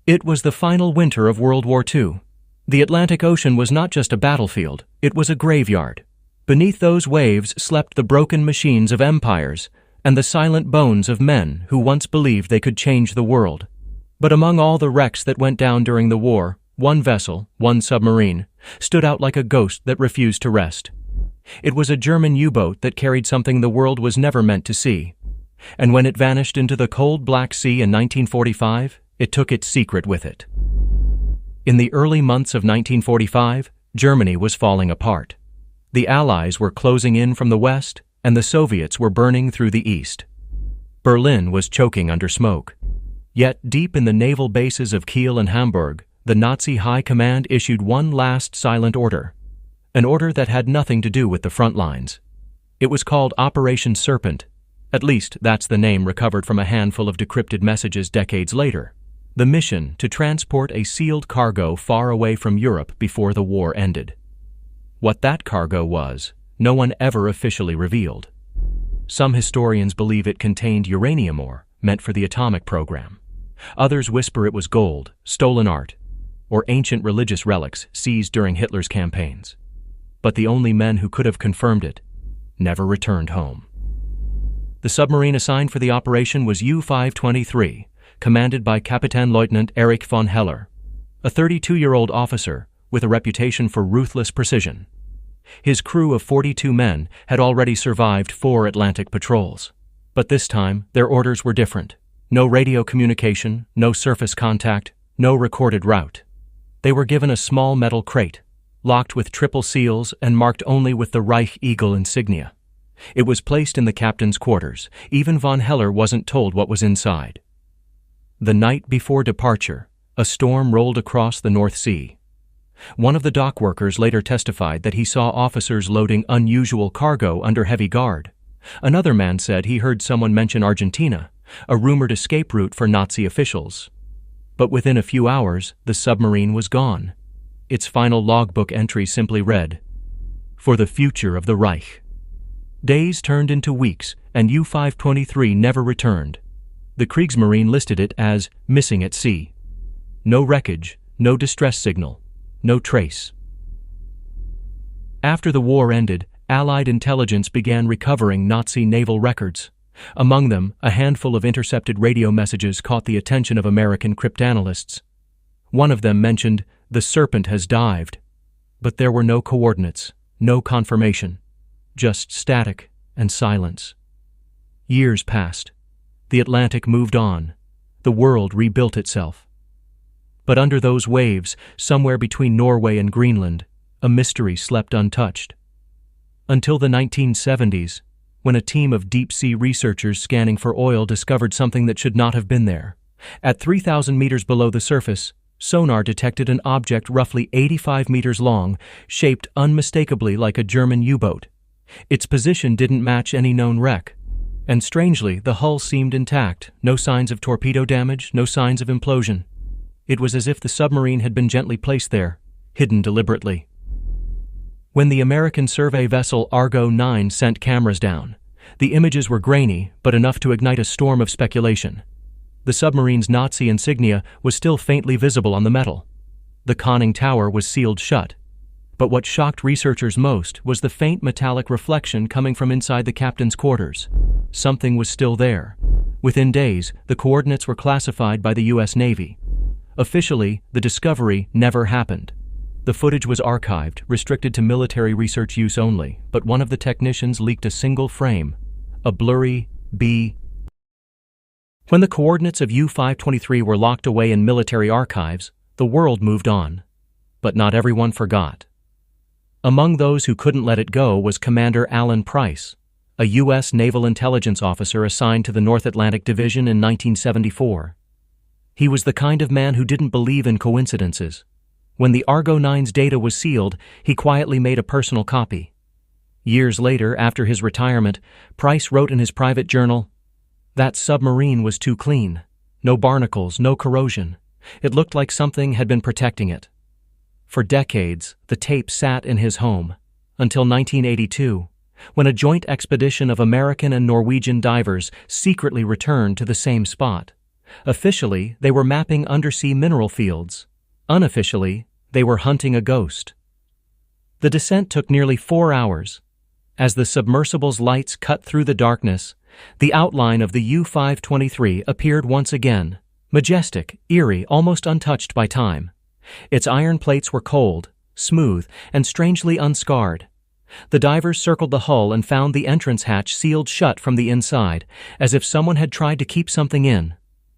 It was the final winter of World War II. The Atlantic Ocean was not just a battlefield, it was a graveyard. Beneath those waves slept the broken machines of empires and the silent bones of men who once believed they could change the world. But among all the wrecks that went down during the war, one vessel, one submarine, stood out like a ghost that refused to rest. It was a German U-boat that carried something the world was never meant to see. And when it vanished into the cold Black Sea in 1945, it took its secret with it. In the early months of 1945, Germany was falling apart. The Allies were closing in from the west, and the Soviets were burning through the east. Berlin was choking under smoke. Yet, deep in the naval bases of Kiel and Hamburg, the Nazi High Command issued one last silent order, an order that had nothing to do with the front lines. It was called Operation Serpent. At least, that's the name recovered from a handful of decrypted messages decades later. The mission to transport a sealed cargo far away from Europe before the war ended. What that cargo was, no one ever officially revealed. Some historians believe it contained uranium ore, meant for the atomic program. Others whisper it was gold, stolen art, or ancient religious relics seized during Hitler's campaigns. But the only men who could have confirmed it never returned home. The submarine assigned for the operation was U-523, commanded by Kapitänleutnant Erich von Heller, a 32-year-old officer with a reputation for ruthless precision. His crew of 42 men had already survived 4 Atlantic patrols. But this time, their orders were different. No radio communication, no surface contact, no recorded route. They were given a small metal crate, locked with triple seals and marked only with the Reich Eagle insignia. It was placed in the captain's quarters. Even von Heller wasn't told what was inside. The night before departure, a storm rolled across the North Sea. One of the dock workers later testified that he saw officers loading unusual cargo under heavy guard. Another man said he heard someone mention Argentina, a rumored escape route for Nazi officials. But within a few hours, the submarine was gone. Its final logbook entry simply read, "For the future of the Reich." Days turned into weeks, and U-523 never returned. The Kriegsmarine listed it as missing at sea. No wreckage, no distress signal, no trace. After the war ended, Allied intelligence began recovering Nazi naval records. Among them, a handful of intercepted radio messages caught the attention of American cryptanalysts. One of them mentioned, "The Serpent has dived." But there were no coordinates, no confirmation, just static and silence. Years passed. The Atlantic moved on. The world rebuilt itself. But under those waves, somewhere between Norway and Greenland, a mystery slept untouched. Until the 1970s, when a team of deep-sea researchers scanning for oil discovered something that should not have been there. At 3,000 meters below the surface, sonar detected an object roughly 85 meters long, shaped unmistakably like a German U-boat. Its position didn't match any known wreck. And strangely, the hull seemed intact, no signs of torpedo damage, no signs of implosion. It was as if the submarine had been gently placed there, hidden deliberately. When the American survey vessel Argo 9 sent cameras down, the images were grainy, but enough to ignite a storm of speculation. The submarine's Nazi insignia was still faintly visible on the metal. The conning tower was sealed shut. But what shocked researchers most was the faint metallic reflection coming from inside the captain's quarters. Something was still there. Within days, the coordinates were classified by the U.S. Navy. Officially, the discovery never happened. The footage was archived, restricted to military research use only, but one of the technicians leaked a single frame, a blurry B. When the coordinates of U-523 were locked away in military archives, the world moved on. But not everyone forgot. Among those who couldn't let it go was Commander Alan Price, a U.S. naval intelligence officer assigned to the North Atlantic Division in 1974. He was the kind of man who didn't believe in coincidences. When the Argo 9's data was sealed, he quietly made a personal copy. Years later, after his retirement, Price wrote in his private journal, "That submarine was too clean. No barnacles, no corrosion. It looked like something had been protecting it." For decades, the tape sat in his home, until 1982, when a joint expedition of American and Norwegian divers secretly returned to the same spot, Officially, they were mapping undersea mineral fields. Unofficially, they were hunting a ghost. The descent took nearly 4 hours. As the submersible's lights cut through the darkness, the outline of the U-523 appeared once again, majestic, eerie, almost untouched by time. Its iron plates were cold, smooth, and strangely unscarred. The divers circled the hull and found the entrance hatch sealed shut from the inside, as if someone had tried to keep something in.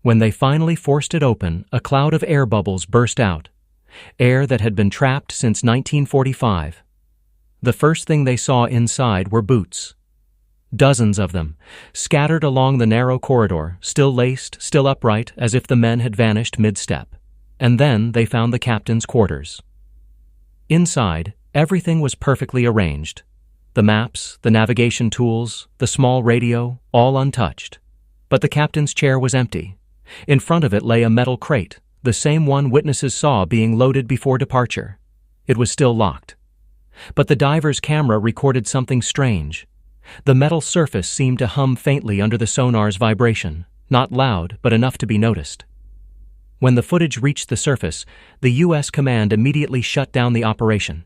When they finally forced it open, a cloud of air bubbles burst out, air that had been trapped since 1945. The first thing they saw inside were boots. Dozens of them, scattered along the narrow corridor, still laced, still upright, as if the men had vanished mid-step. And then they found the captain's quarters. Inside, everything was perfectly arranged. The maps, the navigation tools, the small radio, all untouched. But the captain's chair was empty. In front of it lay a metal crate, the same one witnesses saw being loaded before departure. It was still locked. But the diver's camera recorded something strange. The metal surface seemed to hum faintly under the sonar's vibration, not loud, but enough to be noticed. When the footage reached the surface, the U.S. command immediately shut down the operation.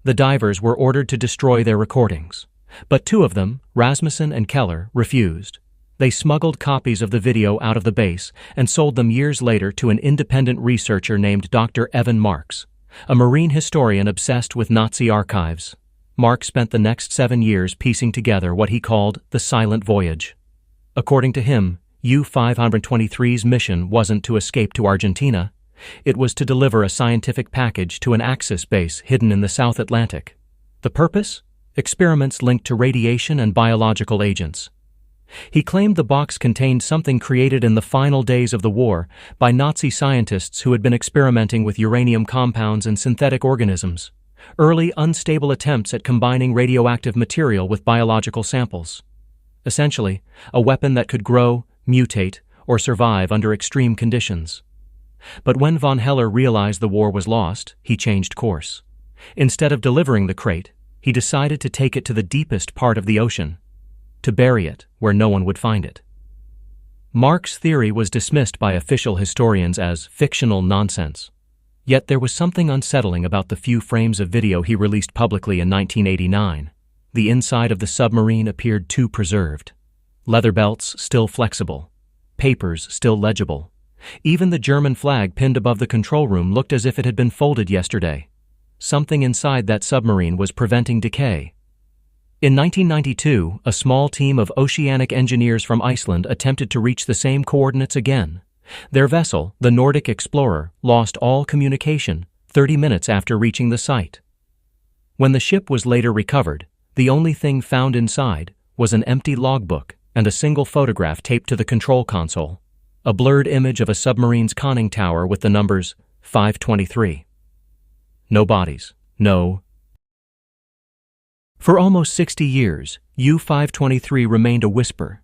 The divers were ordered to destroy their recordings. But 2 of them, Rasmussen and Keller, refused. They smuggled copies of the video out of the base and sold them years later to an independent researcher named Dr. Evan Marks, a marine historian obsessed with Nazi archives. Mark spent the next 7 years piecing together what he called the Silent Voyage. According to him, U-523's mission wasn't to escape to Argentina. It was to deliver a scientific package to an Axis base hidden in the South Atlantic. The purpose? Experiments linked to radiation and biological agents. He claimed the box contained something created in the final days of the war by Nazi scientists who had been experimenting with uranium compounds and synthetic organisms. Early, unstable attempts at combining radioactive material with biological samples. Essentially, a weapon that could grow, mutate, or survive under extreme conditions. But when von Heller realized the war was lost, he changed course. Instead of delivering the crate, he decided to take it to the deepest part of the ocean, to bury it where no one would find it. Mark's theory was dismissed by official historians as fictional nonsense. Yet there was something unsettling about the few frames of video he released publicly in 1989. The inside of the submarine appeared too preserved. Leather belts still flexible. Papers still legible. Even the German flag pinned above the control room looked as if it had been folded yesterday. Something inside that submarine was preventing decay. In 1992, a small team of oceanic engineers from Iceland attempted to reach the same coordinates again. Their vessel, the Nordic Explorer, lost all communication 30 minutes after reaching the site. When the ship was later recovered, the only thing found inside was an empty logbook and a single photograph taped to the control console, a blurred image of a submarine's conning tower with the numbers 523. No bodies, no. For almost 60 years, U-523 remained a whisper,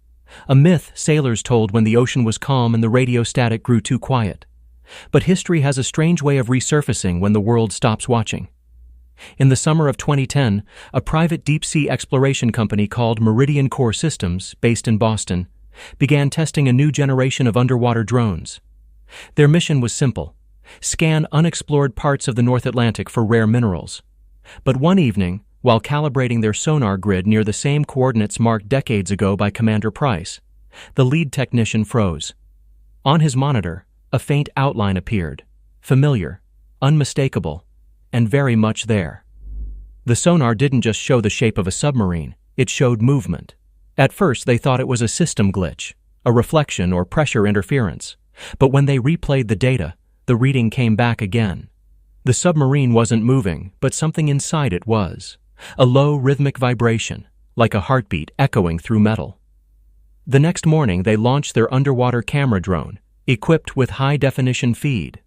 a myth sailors told when the ocean was calm and the radio static grew too quiet. But history has a strange way of resurfacing when the world stops watching. In the summer of 2010, a private deep-sea exploration company called Meridian Core Systems, based in Boston, began testing a new generation of underwater drones. Their mission was simple: scan unexplored parts of the North Atlantic for rare minerals. But one evening, while calibrating their sonar grid near the same coordinates marked decades ago by Commander Price, the lead technician froze. On his monitor, a faint outline appeared, familiar, unmistakable, and very much there. The sonar didn't just show the shape of a submarine, it showed movement. At first they thought it was a system glitch, a reflection or pressure interference, but when they replayed the data, the reading came back again. The submarine wasn't moving, but something inside it was. A low rhythmic vibration, like a heartbeat echoing through metal. The next morning they launched their underwater camera drone, equipped with high-definition feed.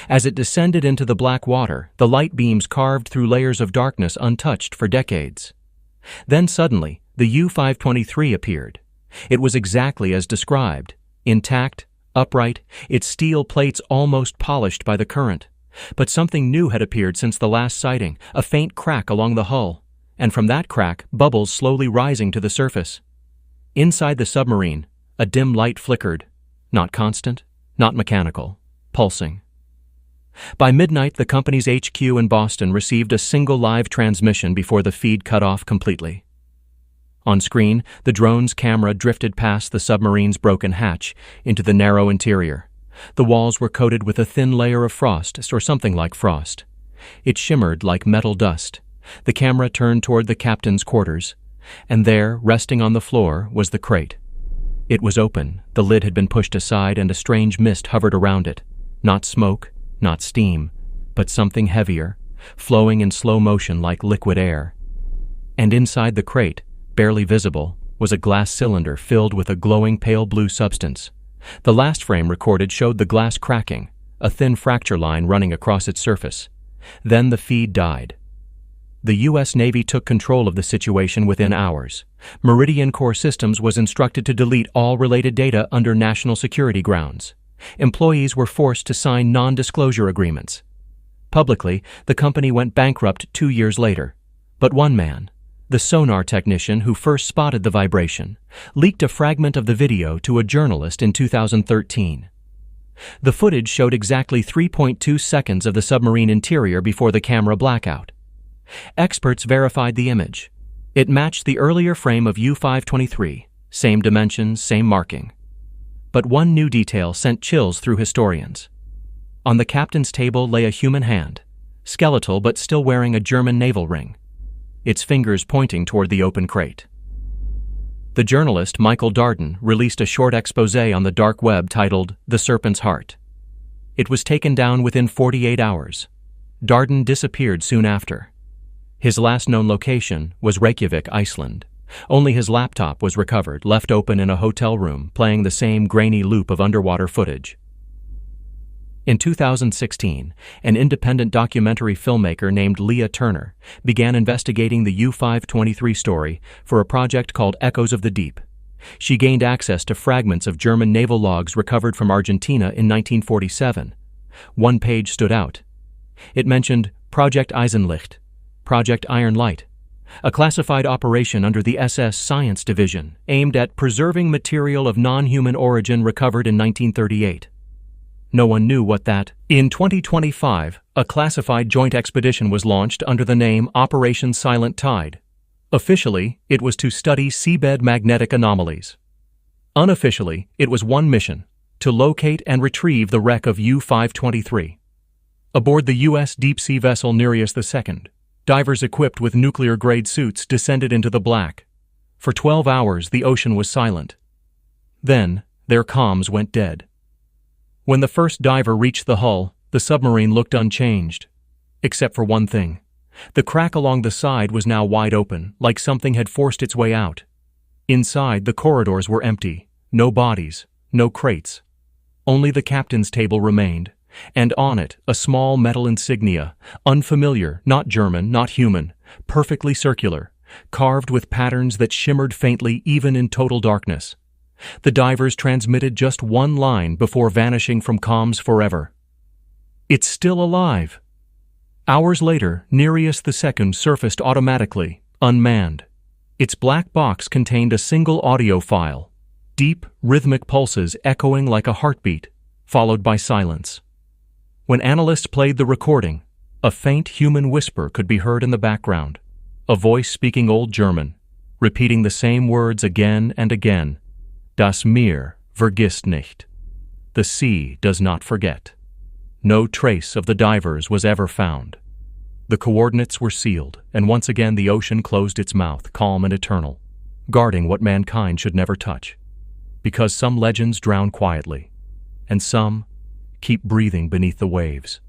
As it descended into the black water, the light beams carved through layers of darkness untouched for decades. Then suddenly, the U-523 appeared. It was exactly as described, intact, upright, its steel plates almost polished by the current. But something new had appeared since the last sighting, a faint crack along the hull, and from that crack, bubbles slowly rising to the surface. Inside the submarine, a dim light flickered. Not constant, not mechanical, pulsing. By midnight, the company's HQ in Boston received a single live transmission before the feed cut off completely. On screen, the drone's camera drifted past the submarine's broken hatch into the narrow interior. The walls were coated with a thin layer of frost, or something like frost. It shimmered like metal dust. The camera turned toward the captain's quarters, and there, resting on the floor, was the crate. It was open, the lid had been pushed aside, and a strange mist hovered around it. Not smoke, not steam, but something heavier, flowing in slow motion like liquid air. And inside the crate, barely visible, was a glass cylinder filled with a glowing pale blue substance. The last frame recorded showed the glass cracking, a thin fracture line running across its surface. Then the feed died. The U.S. Navy took control of the situation within hours. Meridian Core Systems was instructed to delete all related data under national security grounds. Employees were forced to sign non-disclosure agreements. Publicly, the company went bankrupt 2 years later. But one man, the sonar technician who first spotted the vibration, leaked a fragment of the video to a journalist in 2013. The footage showed exactly 3.2 seconds of the submarine interior before the camera blackout. Experts verified the image. It matched the earlier frame of U-523, same dimensions, same marking. But one new detail sent chills through historians. On the captain's table lay a human hand, skeletal but still wearing a German naval ring, its fingers pointing toward the open crate. The journalist Michael Darden released a short exposé on the dark web titled "The Serpent's Heart." It was taken down within 48 hours. Darden disappeared soon after. His last known location was Reykjavik, Iceland. Only his laptop was recovered, left open in a hotel room, playing the same grainy loop of underwater footage. In 2016, an independent documentary filmmaker named Leah Turner began investigating the U-523 story for a project called Echoes of the Deep. She gained access to fragments of German naval logs recovered from Argentina in 1947. One page stood out. It mentioned Project Eisenlicht, Project Iron Light, a classified operation under the SS Science Division aimed at preserving material of non-human origin recovered in 1938. No one knew what that. In 2025, a classified joint expedition was launched under the name Operation Silent Tide. Officially, it was to study seabed magnetic anomalies. Unofficially, it was one mission: to locate and retrieve the wreck of U-523. Aboard the U.S. deep-sea vessel Nereus II, divers equipped with nuclear-grade suits descended into the black. For 12 hours, the ocean was silent. Then, their comms went dead. When the first diver reached the hull, the submarine looked unchanged. Except for one thing. The crack along the side was now wide open, like something had forced its way out. Inside, the corridors were empty. No bodies, no crates. Only the captain's table remained, and on it, a small metal insignia, unfamiliar, not German, not human, perfectly circular, carved with patterns that shimmered faintly even in total darkness. The divers transmitted just one line before vanishing from comms forever. "It's still alive." Hours later, Nereus II surfaced automatically, unmanned. Its black box contained a single audio file, deep, rhythmic pulses echoing like a heartbeat, followed by silence. When analysts played the recording, a faint human whisper could be heard in the background, a voice speaking Old German, repeating the same words again and again. Das Meer vergisst nicht. The sea does not forget. No trace of the divers was ever found. The coordinates were sealed, and once again the ocean closed its mouth, calm and eternal, guarding what mankind should never touch. Because some legends drown quietly, and some keep breathing beneath the waves.